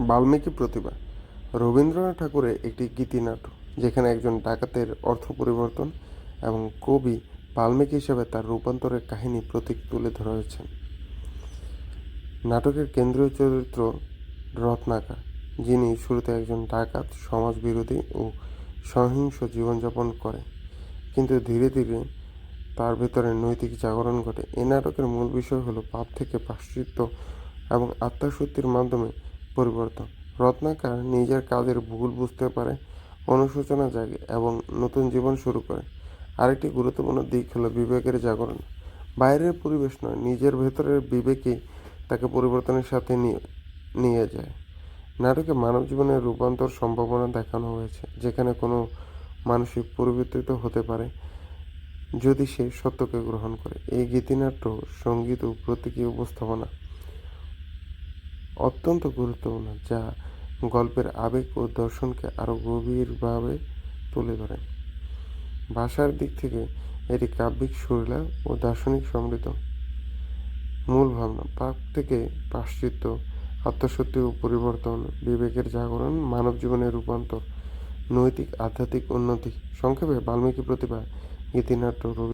বাল্মীকি প্রতিভা রবীন্দ্রনাথ ঠাকুরের একটি গীতিনাটক, যেখানে একজন ডাকাতের অর্থ পরিবর্তন এবং কবি বাল্মীকি হিসেবে তার রূপান্তরের কাহিনী প্রতীক তুলে ধরা হয়েছে। নাটকের কেন্দ্রীয় চরিত্র রত্নাকর, যিনি শুরুতে একজন ডাকাত, সমাজবিরোধী ও সহিংস জীবনযাপন করে, কিন্তু ধীরে ধীরে তার ভেতরে নৈতিক জাগরণ ঘটে। এই নাটকের মূল বিষয় হলো পাপ থেকে প্রায়শ্চিত্ত এবং আত্মশুদ্ধির মাধ্যমে পরিবর্তন। রত্নাকর নিজের কাজের ভুল বুঝতে পারে, অনুশোচনা জাগে এবং নতুন জীবন শুরু করে। আরেকটি গুরুত্বপূর্ণ দিক হলো বিবেকের জাগরণ। বাইরের পরিবেশ নয়, নিজের ভেতরের বিবেকই তাকে পরিবর্তনের সাথে নিয়ে যায়। নাটকে মানব জীবনের রূপান্তর সম্ভাবনা দেখানো হয়েছে, যেখানে কোনো মানসিক পরিবর্তিত হতে পারে যদি সে সত্যকে গ্রহণ করে। এই গীতিনাট্য সঙ্গীত ও প্রতীকী উপস্থাপনা অত্যন্ত গুরুত্বপূর্ণ, যা গল্পের আবেগ ও দর্শনকে আরও গভীরভাবে তুলে ধরে। ভাষার দিক থেকে এটি কাব্যিক সুরেলা ও দার্শনিক সমৃদ্ধ। মূল ভাবনা: পাপ থেকে প্রায়শ্চিত্ত, আত্মশুদ্ধি ও পরিবর্তন, বিবেকের জাগরণ, মানব জীবনের রূপান্তর, নৈতিক আধ্যাত্মিক উন্নতি। সংক্ষেপে বাল্মীকি প্রতিভা গীতিনাট্য